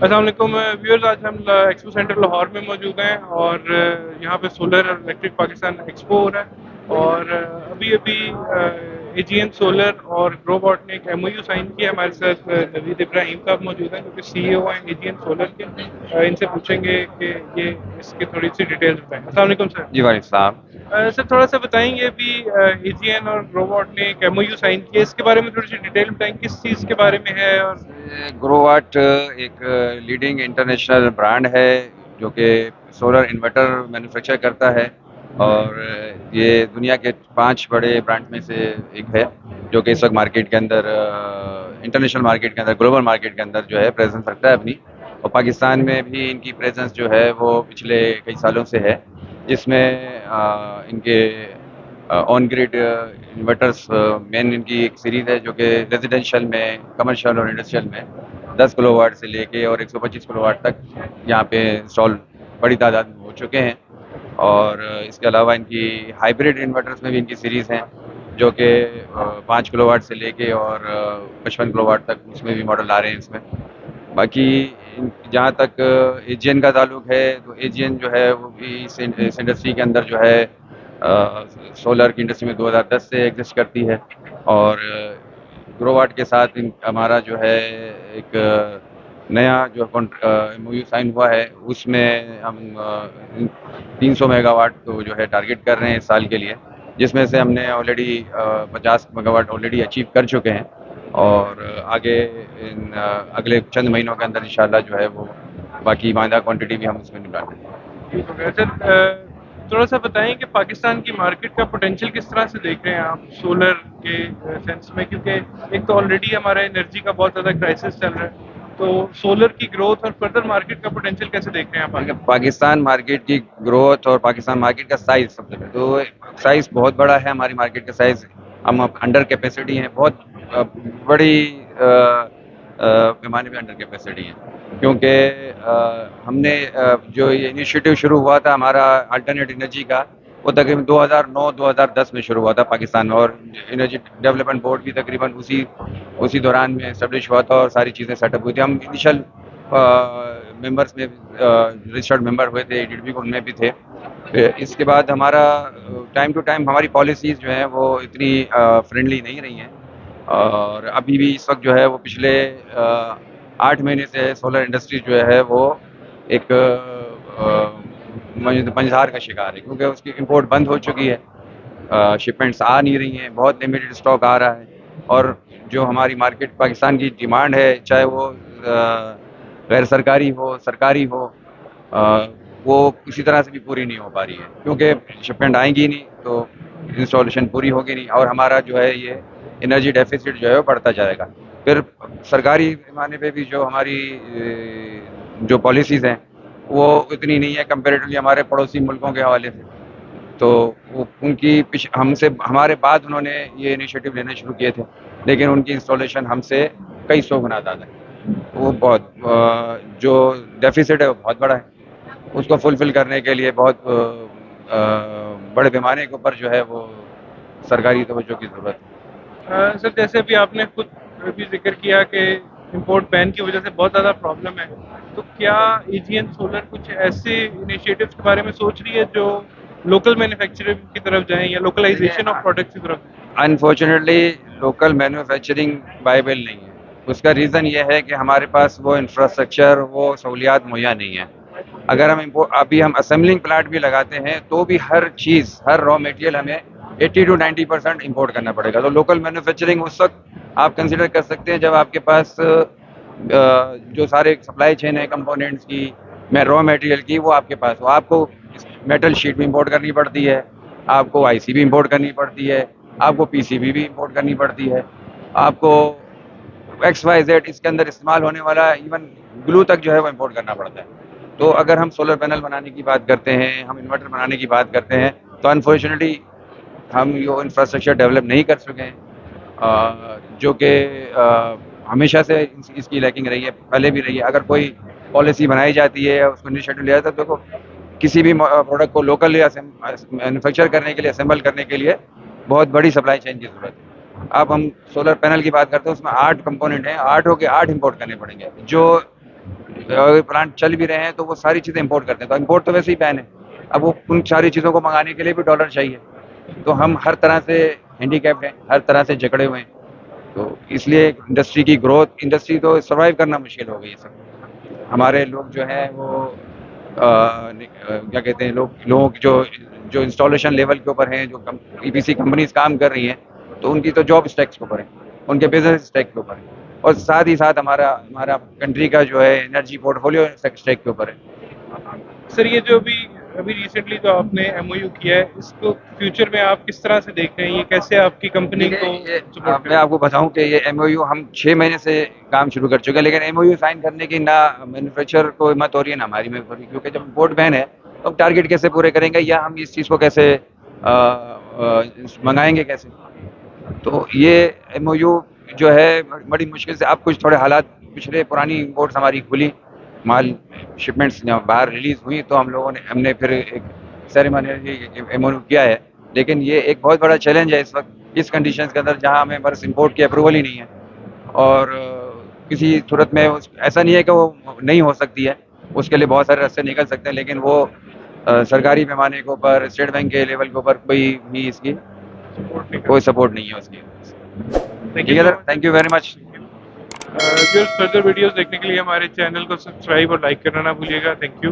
अस्सलाम वालेकुम व्यूअर्स। आज हम एक्सपो सेंटर लाहौर में मौजूद हैं और यहाँ पे सोलर और इलेक्ट्रिक पाकिस्तान एक्सपो हो रहा है और अभी अभी एजीएन सोलर और ग्रोबॉट ने एक एमओयू साइन किया। हमारे साथ नवीद इब्राहिम साहब मौजूद हैं जो कि सीईओ हैं एजीएन सोलर के। इनसे पूछेंगे कि ये इसकी थोड़ी सी डिटेल्स बताएं। अस्सलाम वालेकुम सर। जी वालेकुम सलाम। सर थोड़ा सा बताएंगे अभी एजीएन और ग्रोबॉट ने एक एमओयू साइन किया, इसके बारे में थोड़ी सी डिटेल बताएं किस चीज़ के बारे में है। और ग्रोवाट एक लीडिंग इंटरनेशनल ब्रांड है जो कि सोलर इन्वर्टर मैन्युफैक्चर करता है और ये दुनिया के 5 बड़े ब्रांड में से एक है जो कि इस वक्त मार्केट के अंदर इंटरनेशनल मार्केट के अंदर ग्लोबल मार्केट के अंदर जो है प्रेजेंस रखता है अपनी। और पाकिस्तान में भी इनकी प्रेजेंस जो है वो पिछले कई सालों से है, जिसमें इनके ऑन ग्रिड इन्वर्टर्स मेन इनकी एक सीरीज़ है जो कि रेजिडेंशियल में, कमर्शियल और इंडस्ट्रियल में 10 किलोवाट से लेके और 125 किलोवाट तक यहाँ पे इंस्टॉल बड़ी तादाद में हो चुके हैं। और इसके अलावा इनकी हाइब्रिड इन्वर्टर्स में भी इनकी सीरीज़ हैं जो कि 5 किलोवाट से लेके और 55 किलोवाट तक उसमें भी मॉडल आ रहे हैं इसमें। बाकी जहाँ तक एजीएन का ताल्लुक है तो एजीएन जो है वो भी इस इंडस्ट्री के अंदर जो है सोलर की इंडस्ट्री में 2010 से एग्जिस्ट करती है। और ग्रोवाट के साथ हमारा जो है एक नया जो एमओयू साइन हुआ है उसमें हम 300 मेगावाट को जो है टारगेट कर रहे हैं इस साल के लिए, जिसमें से हमने ऑलरेडी 50 मेगावाट ऑलरेडी अचीव कर चुके हैं। और आगे अगले चंद महीनों के अंदर इंशाल्लाह जो है वो बाकी मादा क्वांटिटी भी हम उसमें निकालेंगे। ठीक हो गया सर। थोड़ा सा बताएं कि पाकिस्तान की मार्केट का पोटेंशियल किस तरह से देख रहे हैं आप सोलर के सेंस में, क्योंकि एक तो ऑलरेडी हमारा एनर्जी का बहुत ज़्यादा क्राइसिस चल रहा है, तो सोलर की ग्रोथ और फर्दर मार्केट का पोटेंशियल कैसे देख रहे हैं आप आगे? देखिए, पाकिस्तान मार्केट की ग्रोथ और पाकिस्तान मार्केट का साइज सबसे पहले तो साइज बहुत बड़ा है। हमारी मार्केट का साइज, हम अब अंडर कैपेसिटी हैं, बहुत बड़ी पैमाने पे अंडर कैपेसिटी है, क्योंकि हमने जो ये इनिशिएटिव शुरू हुआ था हमारा अल्टरनेट एनर्जी का, वो तकरीबन 2009-2010 में शुरू हुआ था पाकिस्तान में। और एनर्जी डेवलपमेंट बोर्ड भी तकरीबन उसी उसी दौरान में इस्टेब्लिश हुआ था और सारी चीज़ें सेटअप हुई थी। हम इनिशियल मेंबर्स में रजिस्टर्ड मेंबर हुए थे, एडीडबी को उनमें भी थे। इसके बाद हमारा टाइम टू टाइम हमारी पॉलिसीज़ जो हैं वो इतनी फ्रेंडली नहीं रही हैं। और अभी भी इस वक्त जो है वो पिछले 8 महीने से सोलर इंडस्ट्री जो है वो एक मंझधार का शिकार है, क्योंकि उसकी इंपोर्ट बंद हो चुकी है, शिपमेंट्स आ नहीं रही हैं, बहुत लिमिटेड स्टॉक आ रहा है। और जो हमारी मार्केट पाकिस्तान की डिमांड है, चाहे वो गैर सरकारी हो, सरकारी हो, अ, वो किसी तरह से भी पूरी नहीं हो पा रही है, क्योंकि शिपमेंट आएंगी नहीं तो इंस्टॉलेशन पूरी होगी नहीं और हमारा जो है ये एनर्जी डेफिसिट जो है वो बढ़ता जाएगा। फिर सरकारी पैमाने पे भी जो हमारी जो पॉलिसीज़ हैं वो इतनी नहीं है कंपेरेटिवली हमारे पड़ोसी मुल्कों के हवाले से। तो वो उनकी हमसे हमारे बाद उन्होंने ये इनिशिएटिव लेने शुरू किए थे, लेकिन उनकी इंस्टॉलेशन हमसे कई सौ गुना ज़्यादा है। वो बहुत जो डेफिसिट है वो बहुत बड़ा है, उसको फुलफिल करने के लिए बहुत बड़े पैमाने के ऊपर जो है वो सरकारी तवज्जो की ज़रूरत है। सर जैसे अभी आपने खुद भी जिक्र किया कि इंपोर्ट बैन की वजह से बहुत ज़्यादा प्रॉब्लम है, तो क्या एजीएन सोलर कुछ ऐसे इनिशिएटिव्स के बारे में सोच रही है जो लोकल मैन्युफैक्चरिंग की तरफ जाएं या लोकलाइजेशन ऑफ प्रोडक्ट्स की तरफ जाएं? अनफॉर्चुनेटली लोकल मैन्युफैक्चरिंग वायबल नहीं है। उसका रीज़न ये है कि हमारे पास वो इंफ्रास्ट्रक्चर, वो सहूलियात मुहैया नहीं है। अगर हम अभी हम असेंबलिंग प्लांट भी लगाते हैं तो भी हर चीज़, हर रॉ मटेरियल हमें 80 टू 90% इम्पोर्ट करना पड़ेगा। तो लोकल मैन्युफैक्चरिंग उस वक्त आप कंसिडर कर सकते हैं जब आपके पास जो सारे सप्लाई चेन है कंपोनेंट्स की, मैं रॉ मटेरियल की, वो आपके पास हो। आपको मेटल शीट भी इंपोर्ट करनी पड़ती है, आपको आईसी भी इंपोर्ट करनी पड़ती है, आपको पीसीबी भी इंपोर्ट करनी पड़ती है, आपको एक्स वाई जेड इसके अंदर इस्तेमाल होने वाला इवन ग्लू तक जो है वो इम्पोर्ट करना पड़ता है। तो अगर हम सोलर पैनल बनाने की बात करते हैं, हम इन्वर्टर बनाने की बात करते हैं, तो अनफॉर्चुनेटली हम ये इंफ्रास्ट्रक्चर डेवलप नहीं कर चुके हैं, जो कि हमेशा से इसकी लैकिंग रही है, पहले भी रही है। अगर कोई पॉलिसी बनाई जाती है, उसको इनिशिएटिव लिया जाता है, तो देखो किसी भी प्रोडक्ट को लोकली मैन्युफैक्चर करने के लिए, असेंबल करने के लिए बहुत बड़ी सप्लाई चेन की ज़रूरत है। अब हम सोलर पैनल की बात करते हैं, उसमें 8 कंपोनेंट हैं, 8 हो के 8 इंपोर्ट करने पड़ेंगे, जो अगर प्लांट चल भी रहे हैं तो वो सारी चीज़ें इंपोर्ट करते हैं, तो इंपोर्ट तो वैसे ही बैन है। अब वो उन सारी चीज़ों को मंगाने के लिए भी डॉलर चाहिए, तो हम हर तरह से हैंडीकैप्ड हैं, हर तरह से जकड़े हुए हैं। तो इसलिए इंडस्ट्री की ग्रोथ, इंडस्ट्री तो सर्वाइव करना मुश्किल हो गई है सब। हमारे लोग जो हैं वो क्या कहते हैं, लोगों की जो जो इंस्टॉलेशन लेवल के ऊपर हैं, जो ईपीसी कंपनीज काम कर रही हैं, तो उनकी तो जॉब स्टैक्स के ऊपर है, उनके बिजनेस स्टैक के ऊपर है, और साथ ही साथ हमारा हमारा कंट्री का जो है एनर्जी पोर्टफोलियो स्टैक के ऊपर है। सर ये जो अभी अभी रिसेंटली जो आपने एमओयू किया है, इसको फ्यूचर में आप किस तरह से देख रहे हैं, ये कैसे आपकी कंपनी को देखिए, सपोर्ट मैं आपको बताऊं कि ये एमओयू हम 6 महीने से काम शुरू कर चुके हैं, लेकिन एमओयू साइन करने की ना मैन्युफैक्चरर को हिम्मत हो रही है ना हमारी में हो रही है, क्योंकि जब इम्पोर्ट बैन है तो हम टारगेट कैसे पूरे करेंगे, या हम इस चीज़ को कैसे मंगाएंगे कैसे। तो ये एमओयू जो है बड़ी मुश्किल से, अब कुछ थोड़े हालात पिछले, पुरानी इम्पोर्ट्स हमारी खुली, माल शिपमेंट्स जब बाहर रिलीज हुई तो हमने फिर एक सेरेमनी एमओयू किया है। लेकिन ये एक बहुत बड़ा चैलेंज है इस वक्त इस कंडीशंस के अंदर, जहां हमें बस इंपोर्ट की अप्रूवल ही नहीं है, और किसी सूरत में ऐसा नहीं है कि वो नहीं हो सकती है, उसके लिए बहुत सारे रास्ते निकल सकते हैं, लेकिन वो सरकारी पैमाने के ऊपर, स्टेट बैंक के लेवल के ऊपर कोई भी इसकी सपोर्ट नहीं कोई सपोर्ट नहीं है उसकी। थैंक ठीक यू है so sir, thank you very much. Viewers, further videos देखने के लिए हमारे चैनल को सब्सक्राइब और लाइक करना ना भूलिएगा। Thank you.